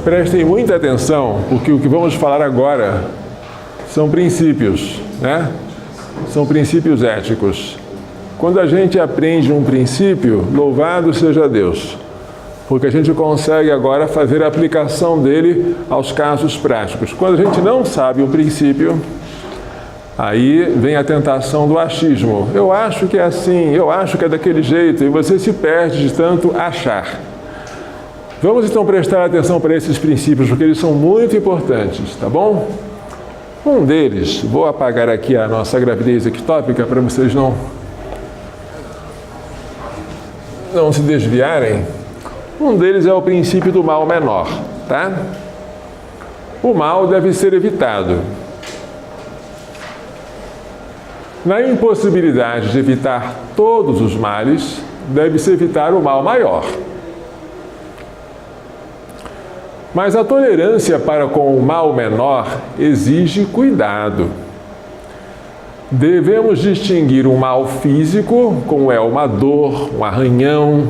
Prestem muita atenção, porque o que vamos falar agora são princípios, né? São princípios éticos. Quando a gente aprende um princípio, louvado seja Deus, porque a gente consegue agora fazer a aplicação dele aos casos práticos. Quando a gente não sabe o princípio, aí vem a tentação do achismo. Eu acho que é assim, eu acho que é daquele jeito, e você se perde de tanto achar. Vamos então prestar atenção para esses princípios, porque eles são muito importantes, tá bom? Um deles, vou apagar aqui a nossa gravidez ectópica para vocês não se desviarem. Um deles é o princípio do mal menor, tá? O mal deve ser evitado. Na impossibilidade de evitar todos os males, deve-se evitar o mal maior. Mas a tolerância para com o mal menor exige cuidado. Devemos distinguir o mal físico, como é uma dor, um arranhão,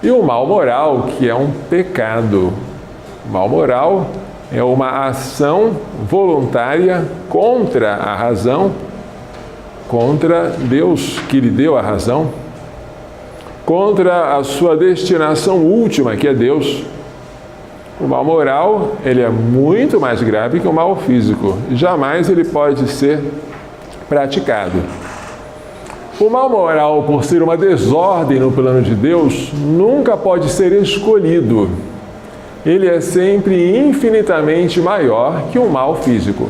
e o mal moral, que é um pecado. O mal moral é uma ação voluntária contra a razão, contra Deus que lhe deu a razão, contra a sua destinação última, que é Deus. O mal moral, ele é muito mais grave que o mal físico. Jamais ele pode ser praticado. O mal moral, por ser uma desordem no plano de Deus, nunca pode ser escolhido. Ele é sempre infinitamente maior que o mal físico.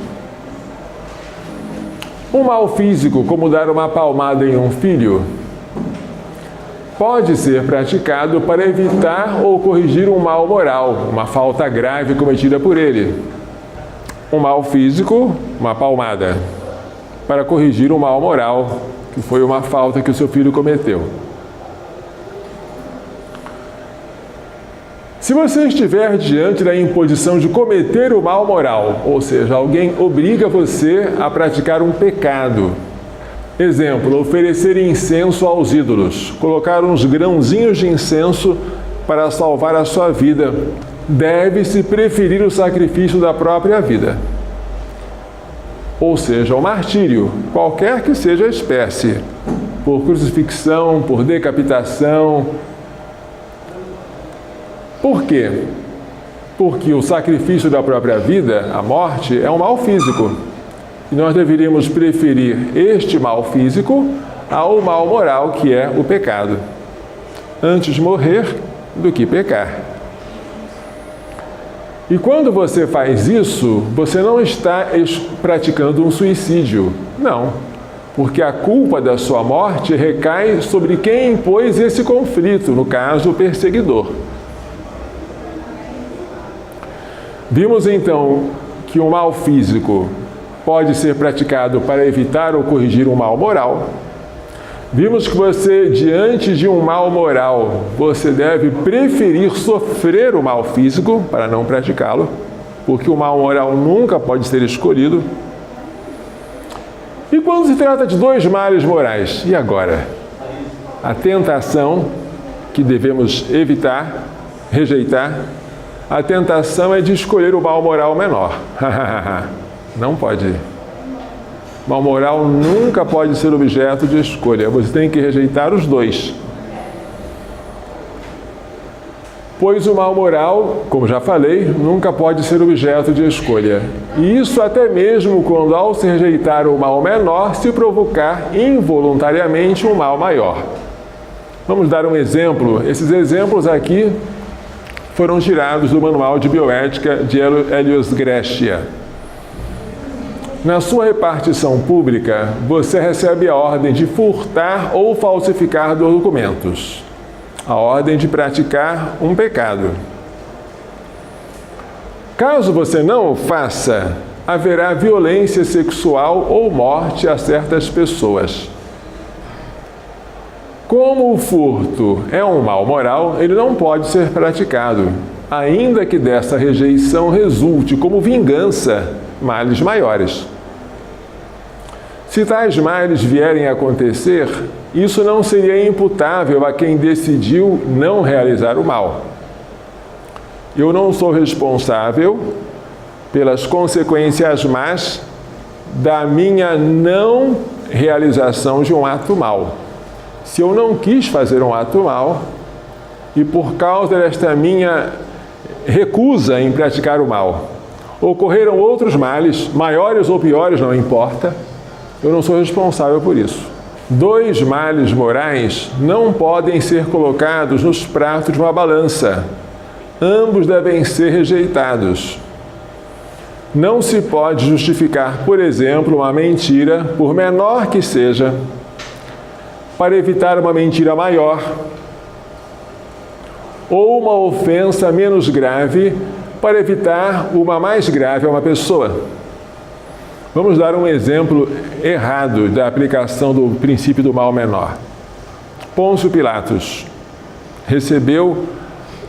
Um mal físico, como dar uma palmada em um filho, pode ser praticado para evitar ou corrigir um mal moral, uma falta grave cometida por ele. Um mal físico, uma palmada, para corrigir um mal moral, que foi uma falta que o seu filho cometeu. Se você estiver diante da imposição de cometer o mal moral, ou seja, alguém obriga você a praticar um pecado, exemplo, oferecer incenso aos ídolos, colocar uns grãozinhos de incenso para salvar a sua vida, deve-se preferir o sacrifício da própria vida. Ou seja, o martírio, qualquer que seja a espécie, por crucifixão, por decapitação. Por quê? Porque o sacrifício da própria vida, a morte, é um mal físico. E nós deveríamos preferir este mal físico ao mal moral, que é o pecado, antes morrer do que pecar. E quando você faz isso, você não está praticando um suicídio. Não, porque a culpa da sua morte recai sobre quem impôs esse conflito, no caso, o perseguidor. Vimos então que o mal físico pode ser praticado para evitar ou corrigir um mal moral. Vimos que você, diante de um mal moral, você deve preferir sofrer o mal físico para não praticá-lo, porque o mal moral nunca pode ser escolhido. E quando se trata de dois males morais, e agora? A tentação que devemos evitar, rejeitar, a tentação é de escolher o mal moral menor. Não pode. Mal moral nunca pode ser objeto de escolha. Você tem que rejeitar os dois. Pois o mal moral, como já falei, nunca pode ser objeto de escolha. E isso até mesmo quando, ao se rejeitar o mal menor, se provocar involuntariamente um mal maior. Vamos dar um exemplo. Esses exemplos aqui foram tirados do Manual de Bioética de Helios Greshia. Na sua repartição pública, você recebe a ordem de furtar ou falsificar documentos, a ordem de praticar um pecado. Caso você não o faça, haverá violência sexual ou morte a certas pessoas. Como o furto é um mal moral, ele não pode ser praticado, ainda que dessa rejeição resulte como vingança males maiores. Se tais males vierem a acontecer, isso não seria imputável a quem decidiu não realizar o mal. eu não sou responsável pelas consequências más da minha não realização de um ato mal. Se eu não quis fazer um ato mal, e por causa desta minha recusa em praticar o mal, ocorreram outros males, maiores ou piores, não importa, eu não sou responsável por isso. 2 males morais não podem ser colocados nos pratos de uma balança. Ambos devem ser rejeitados. Não se pode justificar, por exemplo, uma mentira, por menor que seja, para evitar uma mentira maior, ou uma ofensa menos grave para evitar uma mais grave a uma pessoa. Vamos dar um exemplo errado da aplicação do princípio do mal menor. Pôncio Pilatos recebeu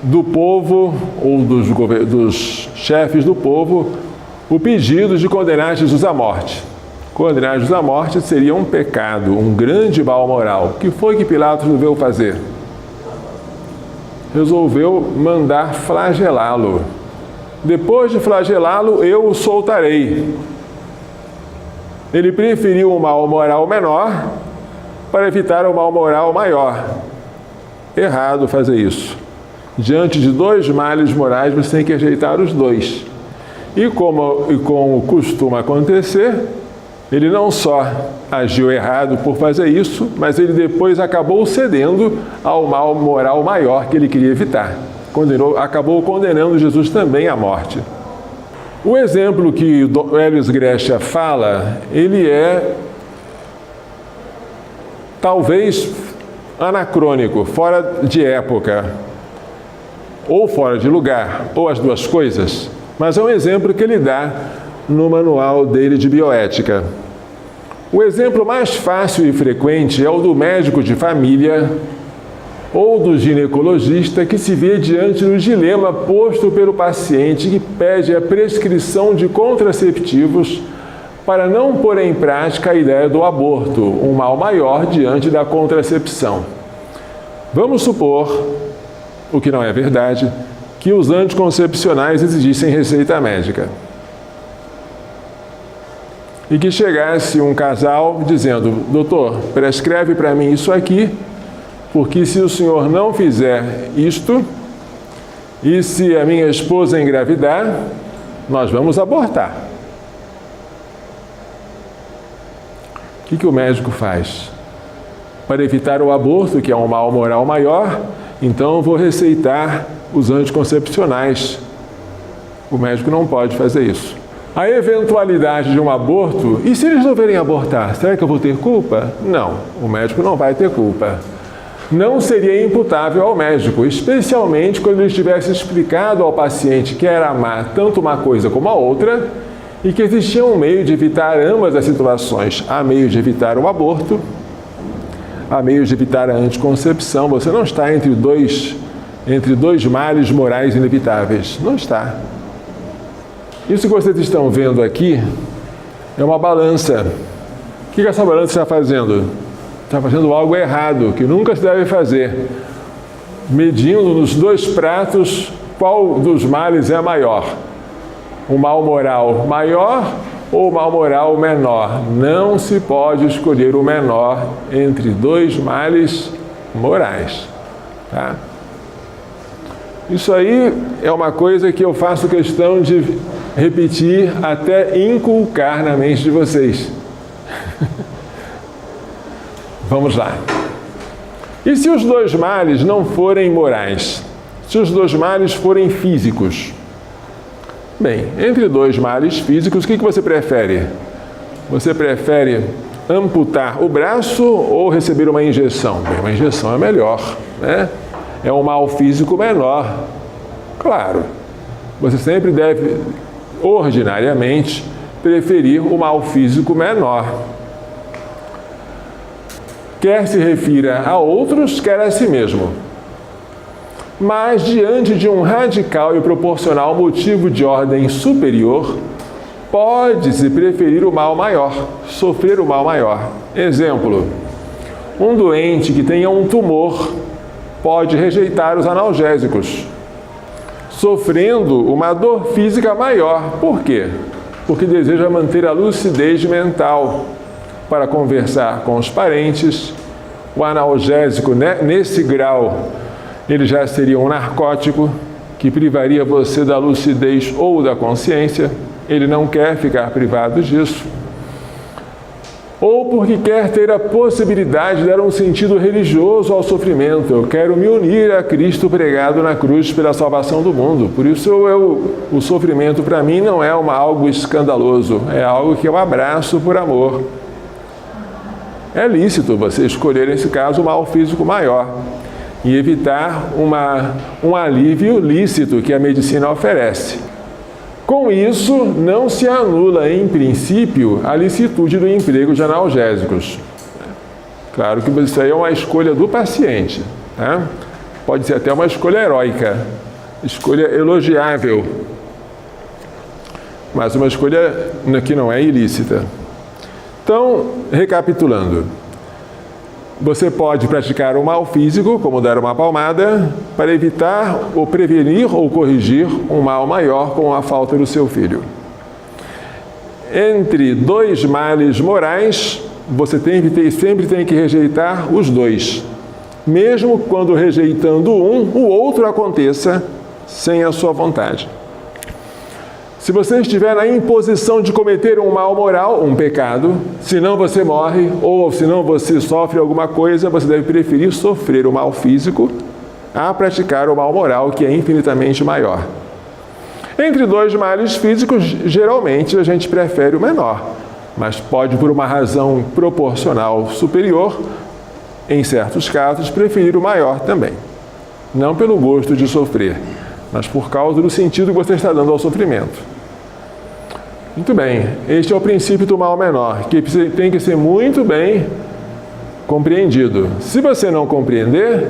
do povo, ou dos chefes do povo, o pedido de condenar Jesus à morte. Condenar Jesus à morte seria um pecado, um grande mal moral. O que foi que Pilatos resolveu fazer? Resolveu mandar flagelá-lo. Depois de flagelá-lo, eu o soltarei. Ele preferiu o mal moral menor para evitar o mal moral maior. Errado fazer isso. Diante de 2 males morais, você tem que rejeitar os 2. E como costuma acontecer, ele não só agiu errado por fazer isso, mas ele depois acabou cedendo ao mal moral maior que ele queria evitar. Acabou condenando Jesus também à morte. O exemplo que o Helios Grecia fala, ele é talvez anacrônico, fora de época, ou fora de lugar, ou as duas coisas, mas é um exemplo que ele dá no manual dele de bioética. O exemplo mais fácil e frequente é o do médico de família ou do ginecologista que se vê diante do dilema posto pelo paciente que pede a prescrição de contraceptivos para não pôr em prática a ideia do aborto, um mal maior diante da contracepção. Vamos supor, o que não é verdade, que os anticoncepcionais exigissem receita médica. E que chegasse um casal dizendo: doutor, prescreve para mim isso aqui, porque se o senhor não fizer isto, e se a minha esposa engravidar, nós vamos abortar. O que o médico faz? Para evitar o aborto, que é um mal moral maior, então eu vou receitar os anticoncepcionais. O médico não pode fazer isso. A eventualidade de um aborto, e se eles resolverem abortar, será que eu vou ter culpa? Não, o médico não vai ter culpa. Não seria imputável ao médico, especialmente quando ele tivesse explicado ao paciente que era amar tanto uma coisa como a outra e que existia um meio de evitar ambas as situações. Há meio de evitar o aborto, há meio de evitar a anticoncepção. Você não está entre dois males morais inevitáveis. Não está. Isso que vocês estão vendo aqui é uma balança. O que essa balança está fazendo? Está fazendo algo errado, que nunca se deve fazer. Medindo nos 2 pratos qual dos males é maior. O mal moral maior ou o mal moral menor. Não se pode escolher o menor entre 2 males morais. Tá? Isso aí é uma coisa que eu faço questão de repetir até inculcar na mente de vocês. Vamos lá. E se os 2 males não forem morais? Se os 2 males forem físicos? Bem, entre 2 males físicos, o que você prefere? Você prefere amputar o braço ou receber uma injeção? Bem, uma injeção é melhor, né? É um mal físico menor. Claro, você sempre deve, ordinariamente, preferir o mal físico menor. Quer se refira a outros, quer a si mesmo. Mas, diante de um radical e proporcional motivo de ordem superior, pode-se preferir o mal maior, sofrer o mal maior. Exemplo: um doente que tenha um tumor pode rejeitar os analgésicos. sofrendo uma dor física maior. Por quê? Porque deseja manter a lucidez mental para conversar com os parentes. O analgésico, né, nesse grau, ele já seria um narcótico que privaria você da lucidez ou da consciência. Ele não quer ficar privado disso. Ou porque quer ter a possibilidade de dar um sentido religioso ao sofrimento. Eu quero me unir a Cristo pregado na cruz pela salvação do mundo. Por isso o sofrimento para mim não é algo escandaloso, é algo que eu abraço por amor. É lícito você escolher, nesse caso, o mal físico maior e evitar um alívio lícito que a medicina oferece. Com isso, não se anula, em princípio, a licitude do emprego de analgésicos. Claro que isso aí é uma escolha do paciente, né? Pode ser até uma escolha heróica, escolha elogiável, mas uma escolha que não é ilícita. Então, recapitulando, você pode praticar o mal físico, como dar uma palmada, para evitar ou prevenir ou corrigir um mal maior com a falta do seu filho. Entre dois males morais, você sempre tem que rejeitar os dois. Mesmo quando rejeitando um, o outro aconteça sem a sua vontade. Se você estiver na imposição de cometer um mal moral, um pecado, senão você morre ou senão você sofre alguma coisa, você deve preferir sofrer o mal físico a praticar o mal moral, que é infinitamente maior. Entre dois males físicos, geralmente a gente prefere o menor, mas pode, por uma razão proporcional superior, em certos casos, preferir o maior também. Não pelo gosto de sofrer, mas por causa do sentido que você está dando ao sofrimento. Muito bem, este é o princípio do mal menor, que tem que ser muito bem compreendido. Se você não compreender,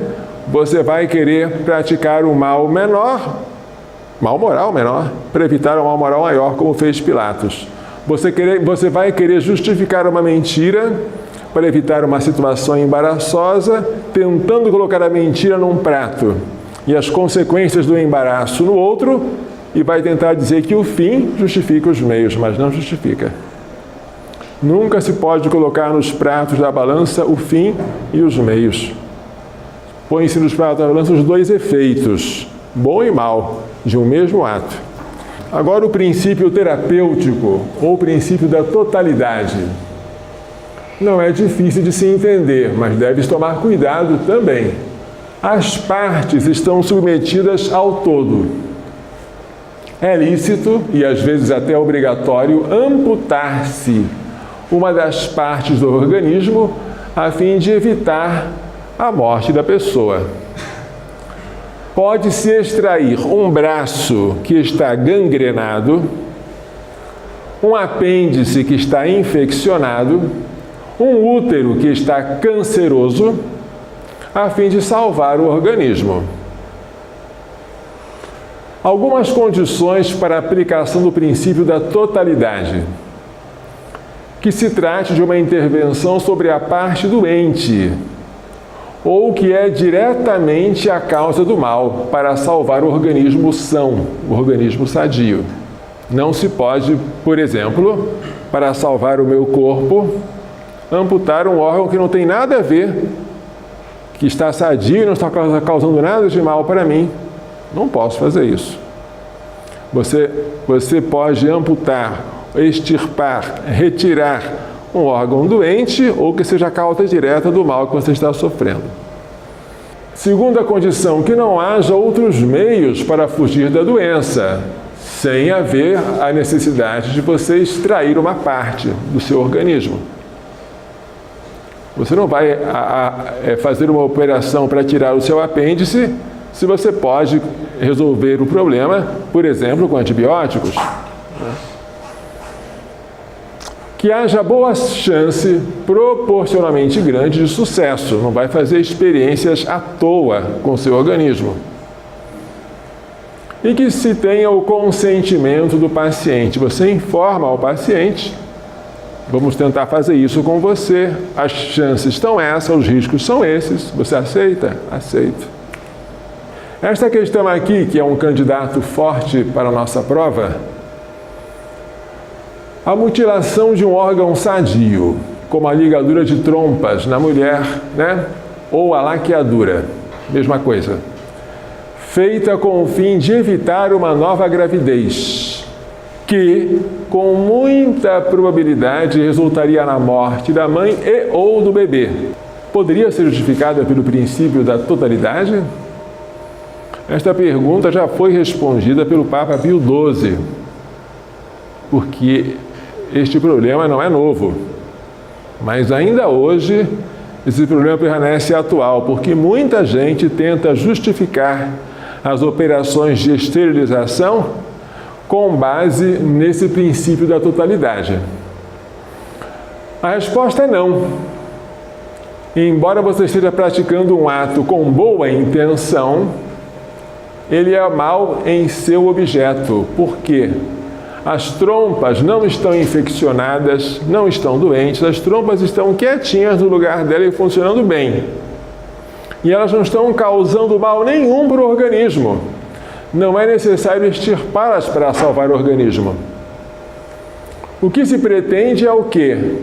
você vai querer praticar o mal menor, mal moral menor, para evitar o mal moral maior, como fez Pilatos. Você vai querer justificar uma mentira para evitar uma situação embaraçosa, tentando colocar a mentira num prato e as consequências do embaraço no outro, e vai tentar dizer que o fim justifica os meios, mas não justifica. Nunca se pode colocar nos pratos da balança o fim e os meios. Põe-se nos pratos da balança os dois efeitos, bom e mal, de um mesmo ato. Agora o princípio terapêutico, ou o princípio da totalidade. Não é difícil de se entender, mas deve tomar cuidado também. As partes estão submetidas ao todo. É lícito, e às vezes até obrigatório, amputar-se uma das partes do organismo a fim de evitar a morte da pessoa. Pode-se extrair um braço que está gangrenado, um apêndice que está infeccionado, um útero que está canceroso, a fim de salvar o organismo. Algumas condições para a aplicação do princípio da totalidade. Que se trate de uma intervenção sobre a parte doente, ou que é diretamente a causa do mal, para salvar o organismo são, o organismo sadio. Não se pode, por exemplo, para salvar o meu corpo, amputar um órgão que não tem nada a ver, que está sadio e não está causando nada de mal para mim. Não posso fazer isso. Você pode amputar, extirpar, retirar um órgão doente ou que seja a causa direta do mal que você está sofrendo. Segunda condição, que não haja outros meios para fugir da doença, sem haver a necessidade de você extrair uma parte do seu organismo. Você não vai fazer uma operação para tirar o seu apêndice se você pode resolver o problema, por exemplo, com antibióticos. Que haja boa chance, proporcionalmente grande, de sucesso. Não vai fazer experiências à toa com o seu organismo. E que se tenha o consentimento do paciente. Você informa ao paciente: vamos tentar fazer isso com você. As chances estão essas, os riscos são esses. Você aceita? Aceito. Esta questão aqui, que é um candidato forte para a nossa prova, a mutilação de um órgão sadio, como a ligadura de trompas na mulher, né? Ou a laqueadura, mesma coisa, feita com o fim de evitar uma nova gravidez, que, com muita probabilidade, resultaria na morte da mãe e ou do bebê. Poderia ser justificada pelo princípio da totalidade? Esta pergunta já foi respondida pelo Papa Pio XII, porque este problema não é novo. Mas ainda hoje, esse problema permanece atual, porque muita gente tenta justificar as operações de esterilização com base nesse princípio da totalidade. A resposta é não. Embora você esteja praticando um ato com boa intenção, ele é mal em seu objeto. Por quê? As trompas não estão infeccionadas, não estão doentes, as trompas estão quietinhas no lugar dela e funcionando bem. E elas não estão causando mal nenhum para o organismo. Não é necessário extirpá-las para salvar o organismo. O que se pretende é o quê?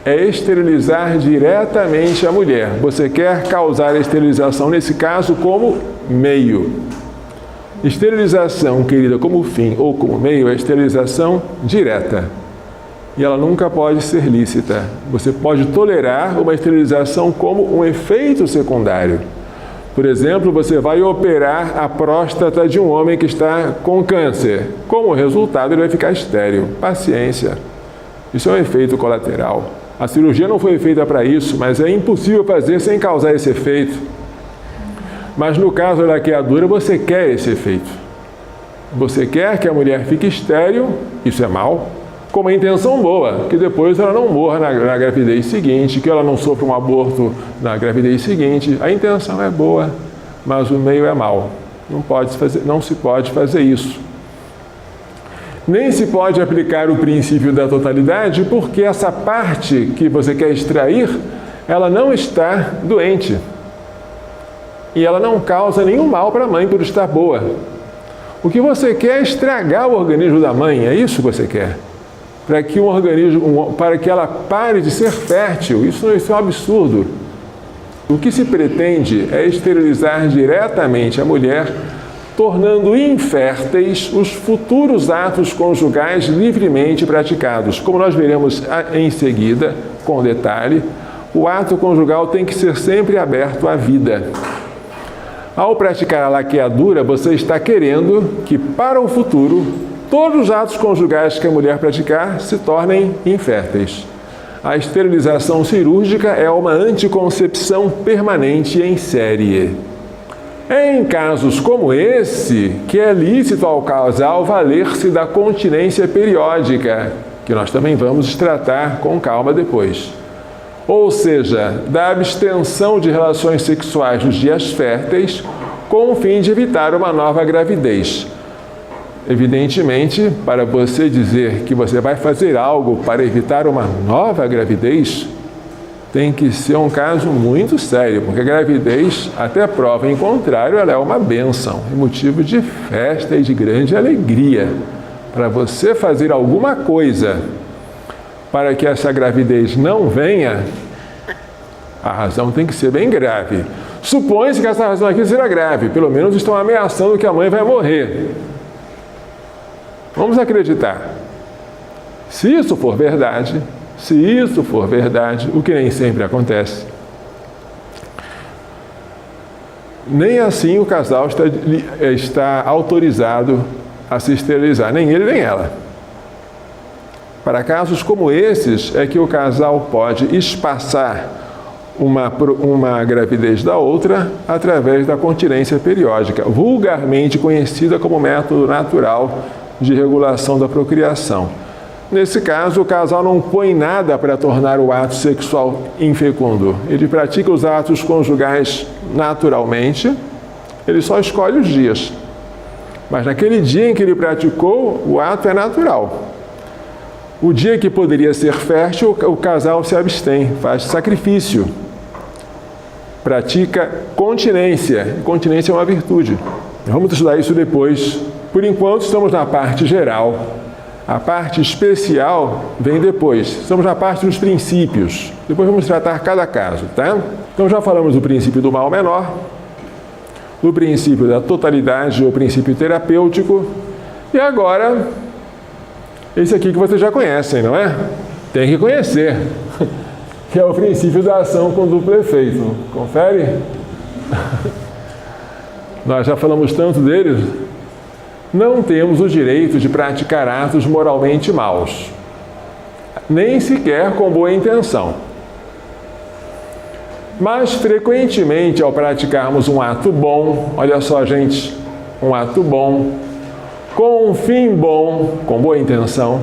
É esterilizar diretamente a mulher. Você quer causar a esterilização, nesse caso, como meio. Esterilização, querida, como fim ou como meio, é esterilização direta. E ela nunca pode ser lícita. Você pode tolerar uma esterilização como um efeito secundário. Por exemplo, você vai operar a próstata de um homem que está com câncer. Como resultado, ele vai ficar estéril. Paciência. Isso é um efeito colateral. A cirurgia não foi feita para isso, mas é impossível fazer sem causar esse efeito. Mas no caso da laqueadura, você quer esse efeito. Você quer que a mulher fique estéril, isso é mal, com uma intenção boa, que depois ela não morra na gravidez seguinte, que ela não sofra um aborto na gravidez seguinte. A intenção é boa, mas o meio é mau. Não se pode fazer isso. Nem se pode aplicar o princípio da totalidade, porque essa parte que você quer extrair, ela não está doente. E ela não causa nenhum mal para a mãe por estar boa. O que você quer é estragar o organismo da mãe, é isso que você quer. Para que ela pare de ser fértil. Isso é um absurdo. O que se pretende é esterilizar diretamente a mulher, tornando inférteis os futuros atos conjugais livremente praticados. Como nós veremos em seguida, com detalhe, o ato conjugal tem que ser sempre aberto à vida. Ao praticar a laqueadura, você está querendo que, para o futuro, todos os atos conjugais que a mulher praticar se tornem inférteis. A esterilização cirúrgica é uma anticoncepção permanente em série. É em casos como esse que é lícito ao casal valer-se da continência periódica, que nós também vamos tratar com calma depois. Ou seja, da abstenção de relações sexuais nos dias férteis, com o fim de evitar uma nova gravidez. Evidentemente, para você dizer que você vai fazer algo para evitar uma nova gravidez, tem que ser um caso muito sério, porque a gravidez, até prova em contrário, ela é uma bênção, é motivo de festa e de grande alegria. Para você fazer alguma coisa para que essa gravidez não venha, a razão tem que ser bem grave. Supõe-se que essa razão aqui será grave, pelo menos estão ameaçando que a mãe vai morrer. Vamos acreditar. Se isso for verdade, o que nem sempre acontece, nem assim o casal está autorizado a se esterilizar, nem ele nem ela. Para casos como esses, é que o casal pode espaçar uma gravidez da outra através da continência periódica, vulgarmente conhecida como método natural de regulação da procriação. Nesse caso, o casal não põe nada para tornar o ato sexual infecundo. Ele pratica os atos conjugais naturalmente, ele só escolhe os dias. Mas naquele dia em que ele praticou, o ato é natural. O dia que poderia ser fértil, o casal se abstém, faz sacrifício pratica continência. Continência é uma virtude. Vamos estudar isso depois. Por enquanto, estamos na parte geral. A parte especial vem depois. Estamos na parte dos princípios. Depois vamos tratar cada caso, tá? Então já falamos do princípio do mal menor, do princípio da totalidade ou princípio terapêutico. E agora, esse aqui que vocês já conhecem, não é? Tem que conhecer. Que é o princípio da ação com duplo efeito. Confere? Nós já falamos tanto deles. Não temos o direito de praticar atos moralmente maus, nem sequer com boa intenção. Mas, frequentemente, ao praticarmos um ato bom, olha só, gente, um ato bom, com um fim bom, com boa intenção,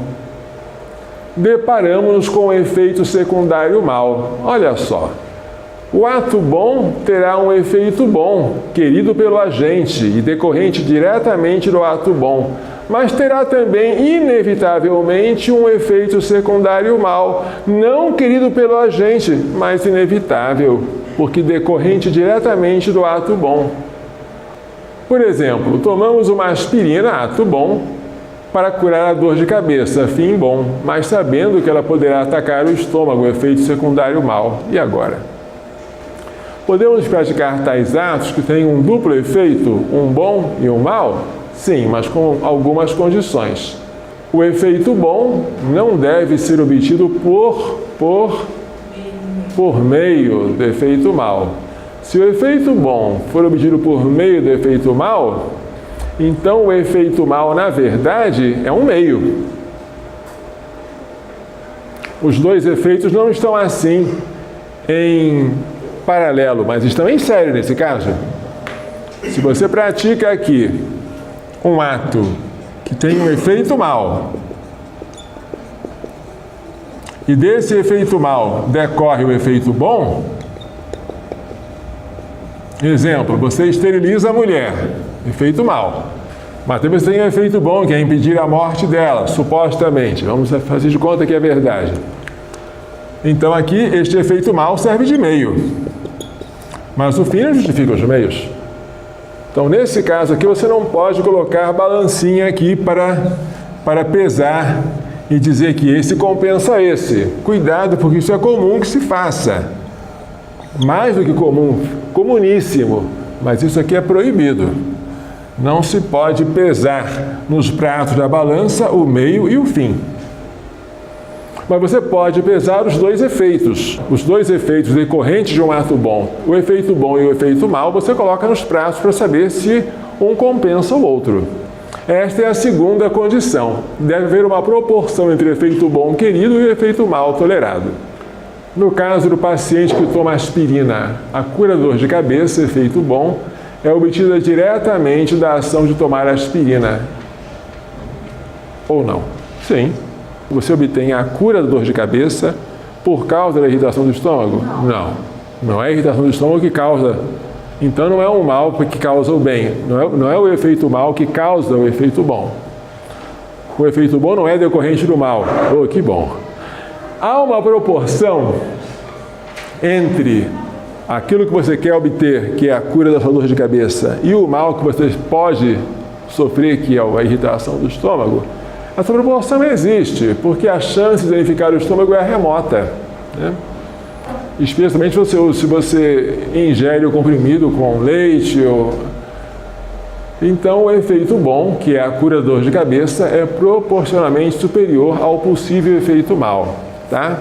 deparamos-nos com um efeito secundário mau. Olha só, o ato bom terá um efeito bom, querido pelo agente e decorrente diretamente do ato bom, mas terá também, inevitavelmente, um efeito secundário mau, não querido pelo agente, mas inevitável, porque decorrente diretamente do ato bom. Por exemplo, tomamos uma aspirina, ato bom, para curar a dor de cabeça, fim bom, mas sabendo que ela poderá atacar o estômago, efeito secundário mau. E agora? Podemos praticar tais atos que têm um duplo efeito, um bom e um mau? Sim, mas com algumas condições. O efeito bom não deve ser obtido por meio do efeito mau. Se o efeito bom for obtido por meio do efeito mau, então o efeito mau, na verdade, é um meio. Os dois efeitos não estão assim em paralelo, mas estão em série nesse caso. Se você pratica aqui um ato que tem um efeito mau, e desse efeito mau decorre o efeito bom, exemplo, você esteriliza a mulher, efeito mau. Mas também você tem um efeito bom, que é impedir a morte dela, supostamente. Vamos fazer de conta que é verdade. Então aqui, este efeito mau serve de meio. Mas o fim não justifica os meios. Então, nesse caso aqui, você não pode colocar balancinha aqui para pesar e dizer que esse compensa esse. Cuidado, porque isso é comum que se faça. Mais do que comum, comuníssimo. Mas isso aqui é proibido. Não se pode pesar nos pratos da balança o meio e o fim. Mas você pode pesar os dois efeitos decorrentes de um ato bom. O efeito bom e o efeito mau, você coloca nos pratos para saber se um compensa o outro. Esta é a segunda condição. Deve haver uma proporção entre o efeito bom querido e o efeito mau tolerado. No caso do paciente que toma aspirina, a cura da dor de cabeça, efeito bom, é obtida diretamente da ação de tomar aspirina. Ou não? Sim. Você obtém a cura da dor de cabeça por causa da irritação do estômago? Não. Não é a irritação do estômago que causa. Então não é um mal que causa o bem. Não é o efeito mal que causa o efeito bom. O efeito bom não é decorrente do mal. Oh, que bom. Há uma proporção entre aquilo que você quer obter, que é a cura da sua dor de cabeça, e o mal que você pode sofrer, que é a irritação do estômago. Essa proporção existe, porque a chance de danificar o estômago é remota, né? Especialmente se você ingere o comprimido com leite. Então, o efeito bom, que é a cura da dor de cabeça, é proporcionalmente superior ao possível efeito mau, tá?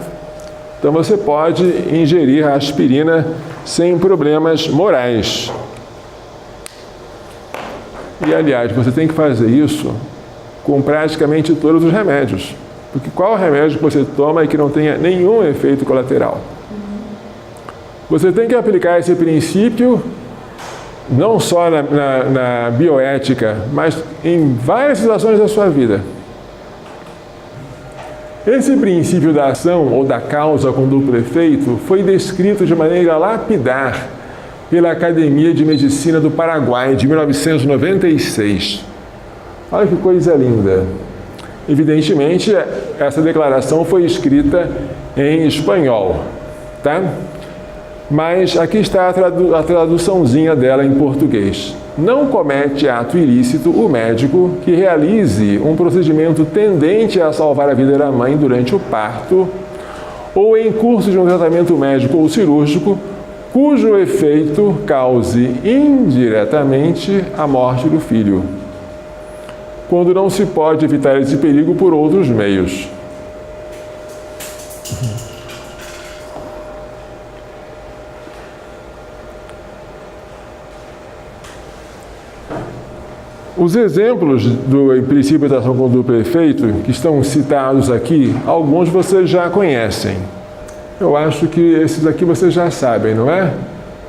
Então, você pode ingerir a aspirina sem problemas morais. E, aliás, você tem que fazer isso com praticamente todos os remédios. Porque qual remédio que você toma e que não tenha nenhum efeito colateral? Você tem que aplicar esse princípio não só na bioética, mas em várias situações da sua vida. Esse princípio da ação ou da causa com duplo efeito foi descrito de maneira lapidar pela Academia de Medicina do Paraguai, de 1996. Olha que coisa linda. Evidentemente, essa declaração foi escrita em espanhol, tá? Mas aqui está a traduçãozinha dela em português. Não comete ato ilícito o médico que realize um procedimento tendente a salvar a vida da mãe durante o parto ou em curso de um tratamento médico ou cirúrgico cujo efeito cause indiretamente a morte do filho, quando não se pode evitar esse perigo por outros meios. Os exemplos do princípio de ação com duplo efeito, que estão citados aqui, alguns vocês já conhecem. Eu acho que esses aqui vocês já sabem, não é?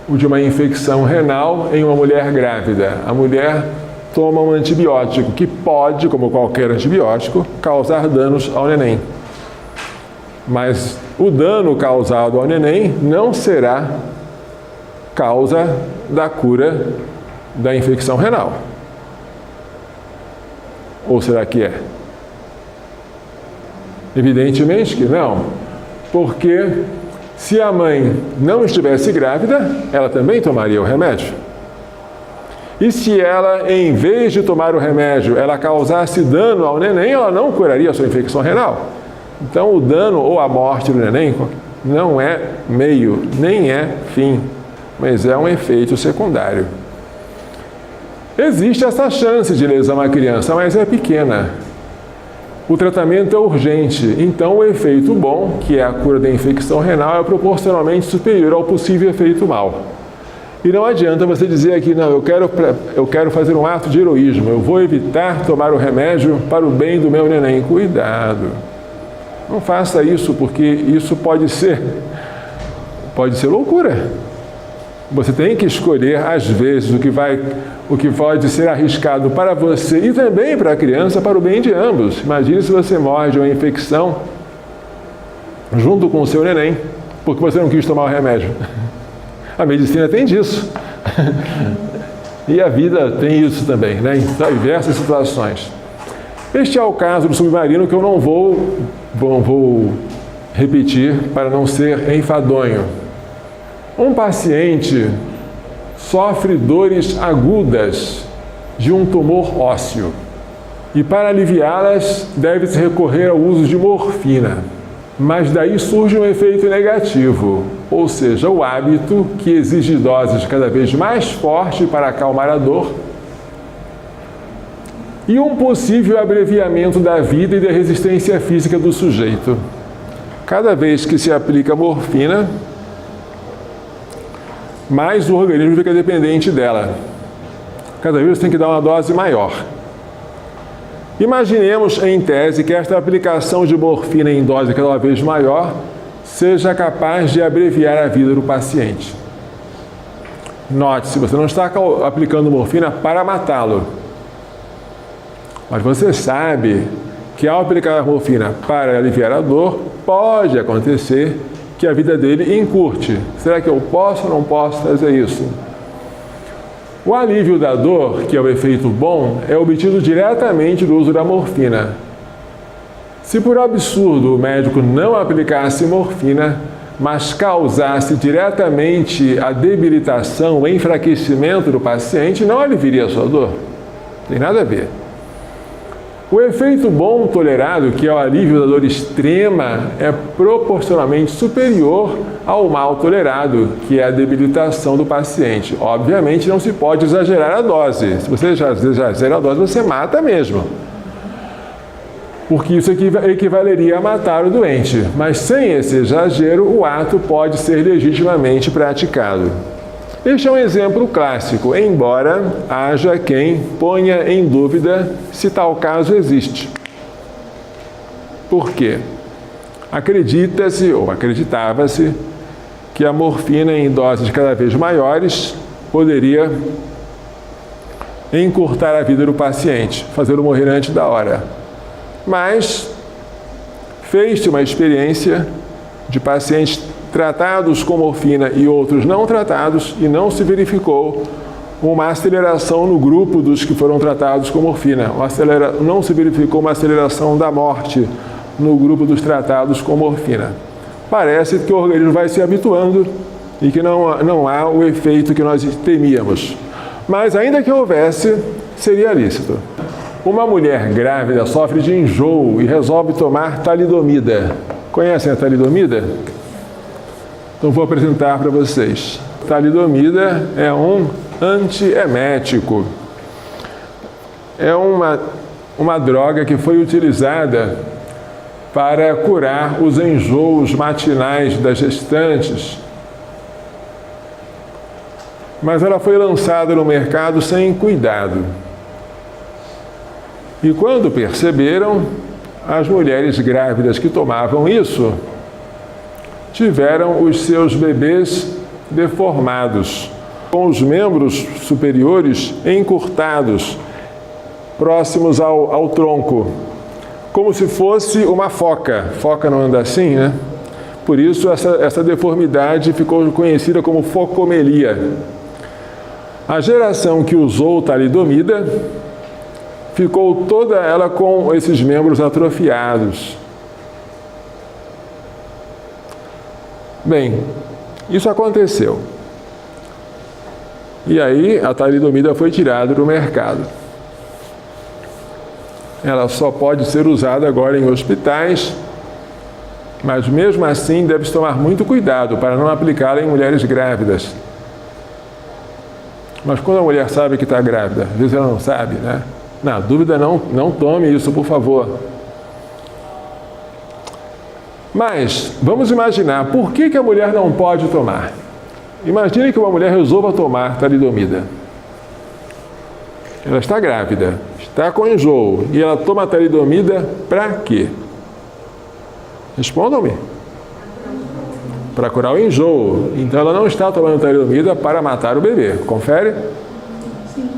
O de uma infecção renal em uma mulher grávida. A mulher toma um antibiótico que pode, como qualquer antibiótico, causar danos ao neném. Mas o dano causado ao neném não será causa da cura da infecção renal. Ou será que é? Evidentemente que não, porque se a mãe não estivesse grávida, ela também tomaria o remédio. E se ela, em vez de tomar o remédio, ela causasse dano ao neném, ela não curaria a sua infecção renal. Então, o dano ou a morte do neném não é meio, nem é fim, mas é um efeito secundário. Existe essa chance de lesão à criança, mas é pequena. O tratamento é urgente, então o efeito bom, que é a cura da infecção renal, é proporcionalmente superior ao possível efeito mal. E não adianta você dizer aqui, não, eu quero fazer um ato de heroísmo, eu vou evitar tomar o remédio para o bem do meu neném. Cuidado! Não faça isso, porque isso pode ser loucura. Você tem que escolher, às vezes, o que pode ser arriscado para você e também para a criança, para o bem de ambos. Imagine se você morre de uma infecção junto com o seu neném, porque você não quis tomar o remédio. A medicina tem disso. E a vida tem isso também, né? Em diversas situações. Este é o caso do submarino que eu não vou repetir para não ser enfadonho. Um paciente sofre dores agudas de um tumor ósseo e para aliviá-las deve-se recorrer ao uso de morfina. Mas daí surge um efeito negativo, ou seja, o hábito que exige doses cada vez mais fortes para acalmar a dor e um possível abreviamento da vida e da resistência física do sujeito. Cada vez que se aplica morfina, mais o organismo fica dependente dela. Cada vez você tem que dar uma dose maior. Imaginemos, em tese, que esta aplicação de morfina em dose cada vez maior seja capaz de abreviar a vida do paciente. Note-se, você não está aplicando morfina para matá-lo. Mas você sabe que ao aplicar a morfina para aliviar a dor, pode acontecer que a vida dele encurte. Será que eu posso ou não posso fazer isso? O alívio da dor, que é o efeito bom, é obtido diretamente do uso da morfina. Se por absurdo o médico não aplicasse morfina, mas causasse diretamente a debilitação, o enfraquecimento do paciente, não aliviaria a sua dor. Tem nada a ver. O efeito bom tolerado, que é o alívio da dor extrema, é proporcionalmente superior ao mal tolerado, que é a debilitação do paciente. Obviamente, não se pode exagerar a dose. Se você já exagera a dose, você mata mesmo. Porque isso equivaleria a matar o doente. Mas sem esse exagero, o ato pode ser legitimamente praticado. Este é um exemplo clássico, embora haja quem ponha em dúvida se tal caso existe. Por quê? Acredita-se ou acreditava-se que a morfina em doses cada vez maiores poderia encurtar a vida do paciente, fazê-lo morrer antes da hora. Mas fez-se uma experiência de pacientes tratados com morfina e outros não tratados, e não se verificou uma aceleração no grupo dos que foram tratados com morfina. Não se verificou uma aceleração da morte no grupo dos tratados com morfina. Parece que o organismo vai se habituando e que não há o efeito que nós temíamos. Mas ainda que houvesse, seria lícito. Uma mulher grávida sofre de enjoo e resolve tomar talidomida. Conhecem a talidomida? Então vou apresentar para vocês. Talidomida é um antiemético. É uma droga que foi utilizada para curar os enjoos matinais das gestantes. Mas ela foi lançada no mercado sem cuidado. E quando perceberam, as mulheres grávidas que tomavam isso tiveram os seus bebês deformados, com os membros superiores encurtados, próximos ao tronco, como se fosse uma foca. Foca não anda assim, né? Por isso essa deformidade ficou conhecida como focomelia. A geração que usou talidomida ficou toda ela com esses membros atrofiados. Bem, isso aconteceu. E aí a talidomida foi tirada do mercado. Ela só pode ser usada agora em hospitais, mas mesmo assim deve-se tomar muito cuidado para não aplicá-la em mulheres grávidas. Mas quando a mulher sabe que está grávida, às vezes ela não sabe, né? Na dúvida, não tome isso, por favor. Mas, vamos imaginar, por que a mulher não pode tomar? Imagine que uma mulher resolva tomar talidomida. Ela está grávida, está com enjoo, e ela toma talidomida para quê? Respondam-me. Para curar o enjoo. Então ela não está tomando talidomida para matar o bebê. Confere? Sim.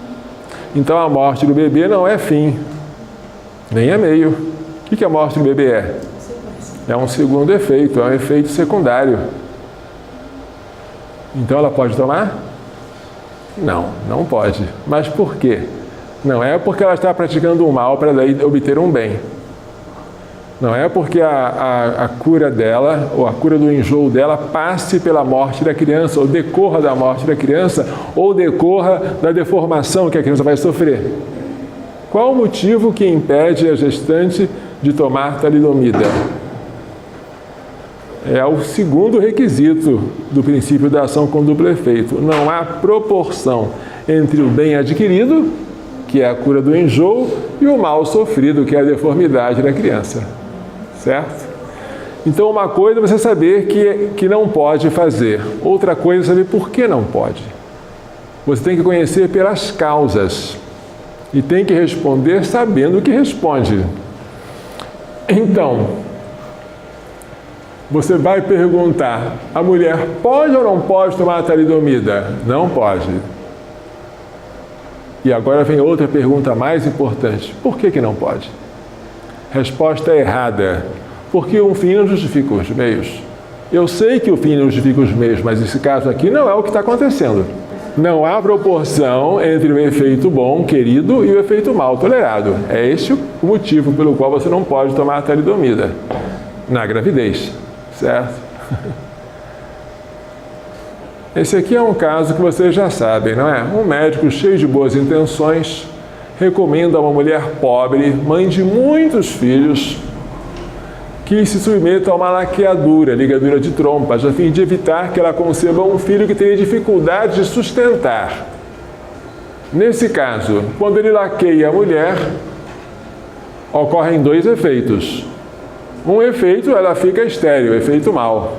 Então a morte do bebê não é fim, nem é meio. O que a morte do bebê é? É um segundo efeito, é um efeito secundário. Então ela pode tomar? Não pode. Mas por quê? Não é porque ela está praticando um mal para daí obter um bem. Não é porque a cura dela, ou a cura do enjoo dela, passe pela morte da criança, ou decorra da morte da criança, ou decorra da deformação que a criança vai sofrer. Qual o motivo que impede a gestante de tomar talidomida? É o segundo requisito do princípio da ação com duplo efeito. Não há proporção entre o bem adquirido, que é a cura do enjoo, e o mal sofrido, que é a deformidade da criança. Certo? Então, uma coisa é você saber que não pode fazer. Outra coisa é saber por que não pode. Você tem que conhecer pelas causas. E tem que responder sabendo o que responde. Então, você vai perguntar, a mulher pode ou não pode tomar talidomida? Não pode. E agora vem outra pergunta mais importante. Por que não pode? Resposta errada. Porque um fim não justifica os meios. Eu sei que o fim não justifica os meios, mas esse caso aqui não é o que está acontecendo. Não há proporção entre o efeito bom, querido, e o efeito mal, tolerado. É este o motivo pelo qual você não pode tomar a talidomida na gravidez, certo? Esse aqui é um caso que vocês já sabem, não é? Um médico cheio de boas intenções recomenda a uma mulher pobre, mãe de muitos filhos, que se submeta a uma laqueadura, ligadura de trompas, a fim de evitar que ela conceba um filho que tenha dificuldade de sustentar. Nesse caso, quando ele laqueia a mulher, ocorrem dois efeitos. Um efeito, ela fica estéril, efeito mal.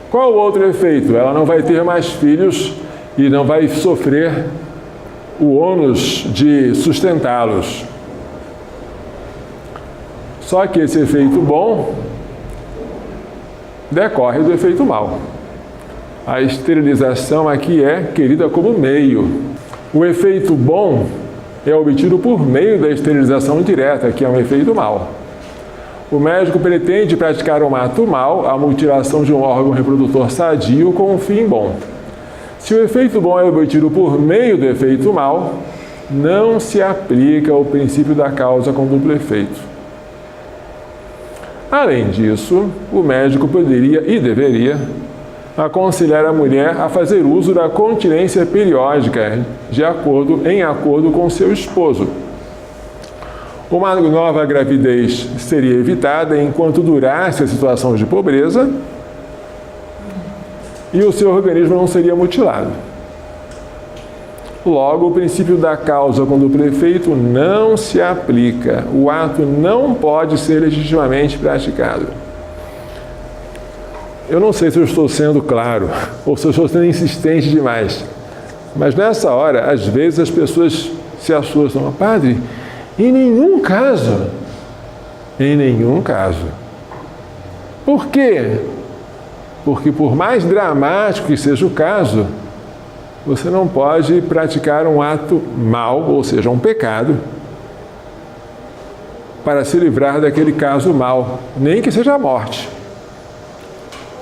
Qual o outro efeito? Ela não vai ter mais filhos e não vai sofrer o ônus de sustentá-los. Só que esse efeito bom decorre do efeito mal. A esterilização aqui é querida como meio. O efeito bom é obtido por meio da esterilização direta, que é um efeito mal. O médico pretende praticar um ato mal, a mutilação de um órgão reprodutor sadio, com um fim bom. Se o efeito bom é obtido por meio do efeito mal, não se aplica o princípio da causa com duplo efeito. Além disso, o médico poderia e deveria aconselhar a mulher a fazer uso da continência periódica em acordo com seu esposo. Uma nova gravidez seria evitada enquanto durasse a situação de pobreza e o seu organismo não seria mutilado. Logo, o princípio da causa com duplo efeito não se aplica. O ato não pode ser legitimamente praticado. Eu não sei se eu estou sendo claro ou se eu estou sendo insistente demais, mas nessa hora, às vezes as pessoas se assustam. Padre, em nenhum caso. Em nenhum caso. Por quê? Porque por mais dramático que seja o caso, você não pode praticar um ato mau, ou seja, um pecado, para se livrar daquele caso mau, nem que seja a morte.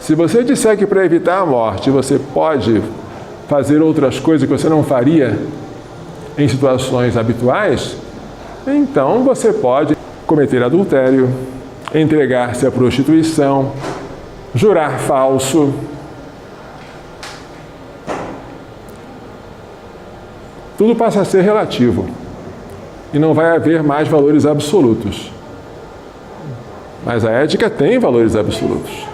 Se você disser que para evitar a morte você pode fazer outras coisas que você não faria em situações habituais, então você pode cometer adultério, entregar-se à prostituição, jurar falso. Tudo passa a ser relativo e não vai haver mais valores absolutos. Mas a ética tem valores absolutos.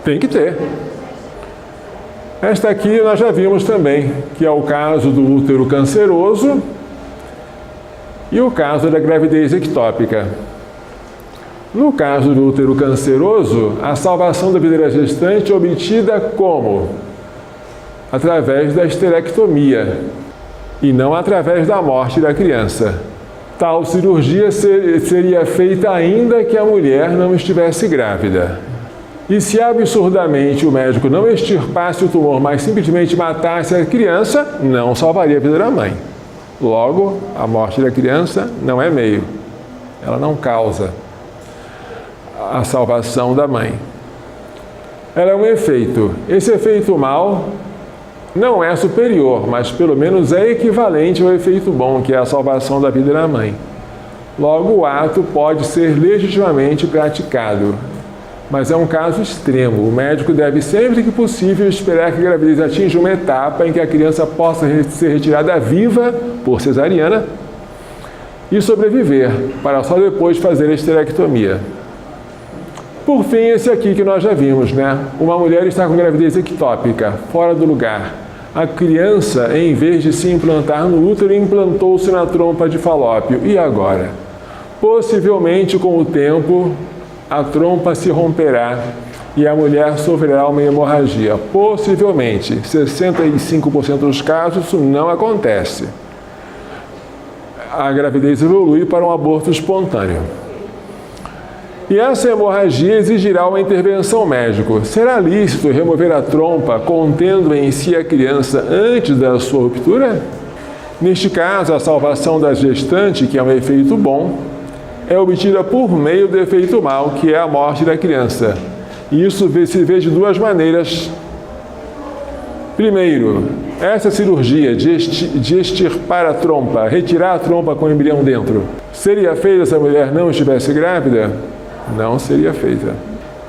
Tem que ter. Esta aqui nós já vimos também, que é o caso do útero canceroso e o caso da gravidez ectópica. No caso do útero canceroso, a salvação da vida da gestante é obtida como? Através da esterectomia e não através da morte da criança. Tal cirurgia seria feita ainda que a mulher não estivesse grávida. E se absurdamente o médico não extirpasse o tumor, mas simplesmente matasse a criança, não salvaria a vida da mãe. Logo, a morte da criança não é meio. Ela não causa a salvação da mãe. Ela é um efeito. Esse efeito mal não é superior, mas pelo menos é equivalente ao efeito bom, que é a salvação da vida da mãe. Logo, o ato pode ser legitimamente praticado, mas é um caso extremo. O médico deve, sempre que possível, esperar que a gravidez atinja uma etapa em que a criança possa ser retirada viva por cesariana e sobreviver, para só depois fazer a esterectomia. Por fim, esse aqui que nós já vimos, né? Uma mulher está com gravidez ectópica, fora do lugar. A criança, em vez de se implantar no útero, implantou-se na trompa de Falópio. E agora? Possivelmente, com o tempo, a trompa se romperá e a mulher sofrerá uma hemorragia. Possivelmente, 65% dos casos, isso não acontece. A gravidez evolui para um aborto espontâneo. E essa hemorragia exigirá uma intervenção médica. Será lícito remover a trompa contendo em si a criança antes da sua ruptura? Neste caso, a salvação da gestante, que é um efeito bom, é obtida por meio do efeito mal, que é a morte da criança. E isso se vê de duas maneiras. Primeiro, essa cirurgia de extirpar a trompa, retirar a trompa com o embrião dentro, seria feita se a mulher não estivesse grávida? Não seria feita.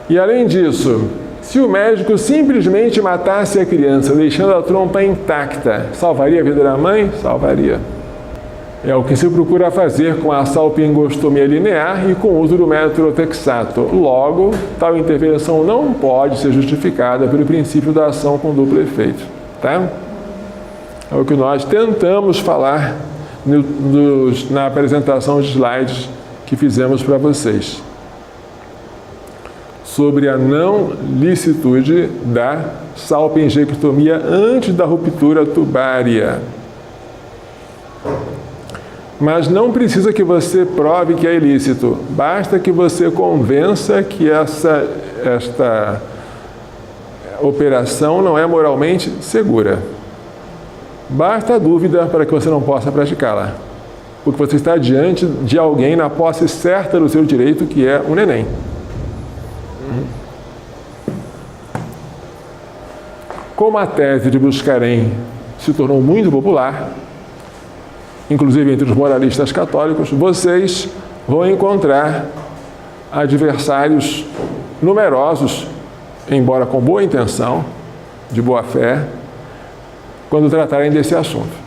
E além disso, se o médico simplesmente matasse a criança, deixando a trompa intacta, salvaria a vida da mãe? Salvaria. É o que se procura fazer com a salpingostomia linear e com o uso do metrotexato. Logo, tal intervenção não pode ser justificada pelo princípio da ação com duplo efeito. Tá? É o que nós tentamos falar na apresentação de slides que fizemos para vocês, sobre a não licitude da salpingectomia antes da ruptura tubária. Mas não precisa que você prove que é ilícito, basta que você convença que esta operação não é moralmente segura. Basta a dúvida para que você não possa praticá-la, porque você está diante de alguém na posse certa do seu direito, que é o neném. Como a tese de Buscarém se tornou muito popular, inclusive entre os moralistas católicos, vocês vão encontrar adversários numerosos, embora com boa intenção, de boa fé quando tratarem desse assunto.